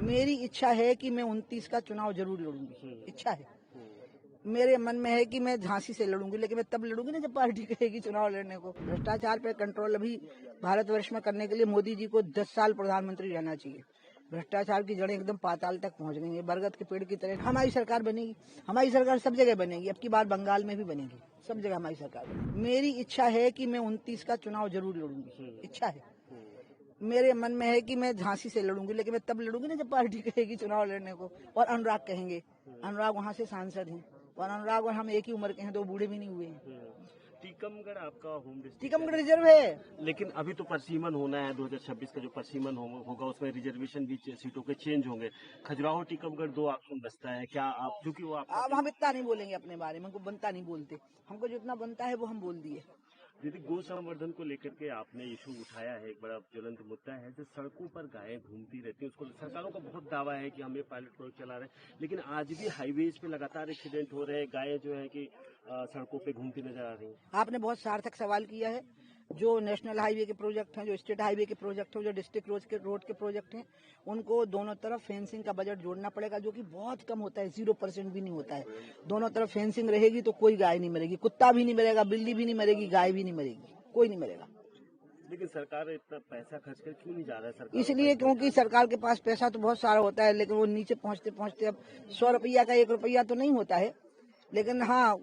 मेरी इच्छा है कि मैं 29 का चुनाव जरूर लड़ूंगी। इच्छा है, मेरे मन में है कि मैं झांसी से लड़ूंगी, लेकिन मैं तब लड़ूंगी ना जब पार्टी कहेगी चुनाव लड़ने को। भ्रष्टाचार पे कंट्रोल अभी भारतवर्ष में करने के लिए मोदी जी को 10 साल प्रधानमंत्री रहना चाहिए। भ्रष्टाचार की जड़ें एकदम पाताल तक पहुंच गई है, बरगद के पेड़ की तरह। हमारी सरकार बनेगी, हमारी सरकार सब जगह बनेगी, अब की बार बंगाल में भी बनेगी, सब जगह हमारी सरकार बनेगी। मेरी इच्छा है कि मैं 29 का चुनाव जरूर लड़ूंगी। इच्छा है, मेरे मन में है कि मैं झांसी से लड़ूंगी, लेकिन मैं तब लड़ूंगी ना जब पार्टी कहेगी चुनाव लड़ने को। और अनुराग कहेंगे, अनुराग वहाँ से सांसद हैं, और अनुराग और हम एक ही उम्र के हैं, 2 बूढ़े भी नहीं हुए हैं। टीकमगढ़ आपका होम डिस्ट्रिक्ट, टीकमगढ़ रिजर्व है, लेकिन अभी तो परसीमन होना है। 2026 का जो परसीमन होगा उसमें रिजर्वेशन भी सीटों के चेंज होंगे। खजुराहो टीकमगढ़ 2 ऑप्शन बचता है क्या आप, क्योंकि वो अब हम इतना नहीं बोलेंगे अपने बारे में, हमको बनता नहीं बोलते, हमको जितना बनता है वो हम बोल दिए। दीदी, गौ संवर्धन को लेकर के आपने इशू उठाया है, एक बड़ा ज्वलंत मुद्दा है। जो सड़कों पर गायें घूमती रहती हैं, उसको सरकारों का बहुत दावा है कि हम ये पायलट प्रोजेक्ट चला रहे हैं, लेकिन आज भी हाईवेज पे लगातार एक्सीडेंट हो रहे हैं। गायें जो है कि सड़कों पे घूमती नजर आ रही हैं। आपने बहुत सार्थक सवाल किया है। जो नेशनल हाईवे के प्रोजेक्ट हैं, जो स्टेट हाईवे के प्रोजेक्ट हैं, जो डिस्ट्रिक्ट रोड के प्रोजेक्ट हैं, उनको दोनों तरफ फेंसिंग का बजट जोड़ना पड़ेगा, जो कि बहुत कम होता है, 0% भी नहीं होता है। दोनों तरफ फेंसिंग रहेगी तो कोई गाय नहीं मरेगी, कुत्ता भी नहीं मरेगा, बिल्ली भी नहीं मरेगी, गाय भी नहीं मरेगी, कोई नहीं मरेगा। लेकिन सरकार इतना पैसा खर्च कर क्यों नहीं जा रहा है? सरकार इसलिए क्योंकि सरकार के पास पैसा तो बहुत सारा होता है, लेकिन वो नीचे पहुंचते पहुंचते अब 100 रुपया का 1 रुपया तो नहीं होता है, लेकिन हाँ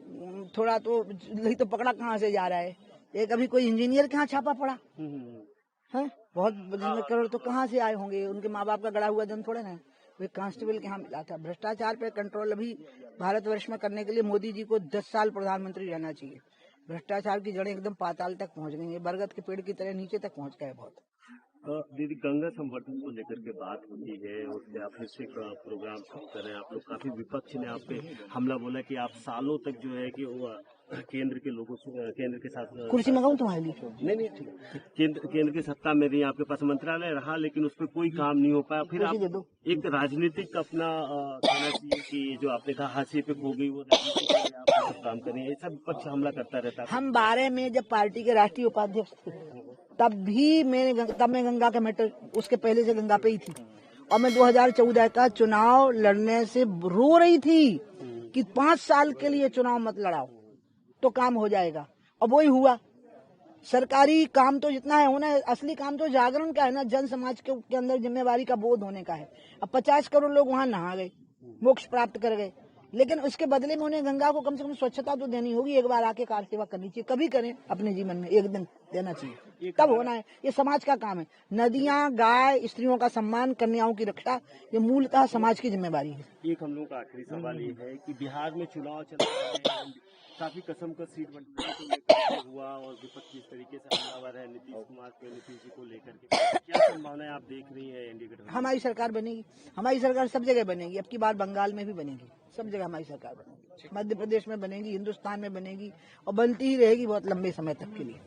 थोड़ा तो नहीं तो पकड़ा कहाँ से जा रहा है। एक अभी कोई इंजीनियर के यहाँ छापा पड़ा है, बहुत करोड़ तो कहाँ से आए होंगे, उनके माँ बाप का गड़ा हुआ धन थोड़े ना, वे कांस्टेबल के यहाँ मिला था। भ्रष्टाचार पे कंट्रोल अभी भारतवर्ष में करने के लिए मोदी जी को 10 साल प्रधानमंत्री रहना चाहिए। भ्रष्टाचार की जड़ें एकदम पाताल तक पहुंच गई है, बरगद के पेड़ की तरह नीचे तक पहुंच गए बहुत। दीदी, गंगा संवर्धन को लेकर के बात होती है, उससे आप फिर से प्रोग्राम शुरू कर रहे हैं। आप लोग काफी विपक्ष ने आप पे हमला बोला कि आप सालों तक जो है कि वो केंद्र के लोगों से, केंद्र के साथ कुर्सी मंगाऊं तुम्हारे लिए? नहीं ठीक, केंद्र की सत्ता में रही, आपके पास मंत्रालय रहा, लेकिन उस पर कोई काम नहीं हो पाया। फिर आप एक राजनीतिक अपना कहना चाहिए कि जो आपने कहा हाशिए पे खो गई, वो राजनीतिक आप काम करें, ऐसा विपक्ष हमला करता रहता है। हम 12 में जब पार्टी के राष्ट्रीय उपाध्यक्ष थे, तब मैं गंगा का मैटर, उसके पहले से गंगा पे ही थी, और मैं 2014 का चुनाव लड़ने से रो रही थी कि 5 साल के लिए चुनाव मत लड़ाओ तो काम हो जाएगा, और वही हुआ। सरकारी काम तो जितना है होना है, असली काम तो जागरण का है ना, जन समाज के अंदर जिम्मेवारी का बोध होने का है। अब 50 करोड़ लोग वहां नहा गए, मोक्ष प्राप्त कर गए, लेकिन उसके बदले में उन्हें गंगा को कम से कम स्वच्छता तो देनी होगी, एक बार आके कार सेवा करनी चाहिए, कभी करें अपने जीवन में, एक दिन देना चाहिए, तब होना है। ये समाज का काम है। नदियां, गाय, स्त्रियों का सम्मान, कन्याओं की रक्षा, ये मूलतः समाज की जिम्मेवारी है। एक हम लोगों का आखिरी सवाल ये है कि बिहार में चुनाव चल रहा है, काफी कसम का सीट बंटवारे को लेकर हुआ, और विपक्ष जिस तरीके से हमलावर है नीतीश कुमार पे, नीतीश जी को लेकर के क्या संभावनाएं आप देख रही है एनडीए गठबंधन? हमारी सरकार बनेगी, हमारी सरकार सब जगह बनेगी, अब की बार बंगाल में भी बनेगी, सब जगह हमारी सरकार बनेगी, मध्य प्रदेश में बनेगी, हिंदुस्तान में बनेगी, और बनती ही रहेगी बहुत लंबे समय तक के लिए।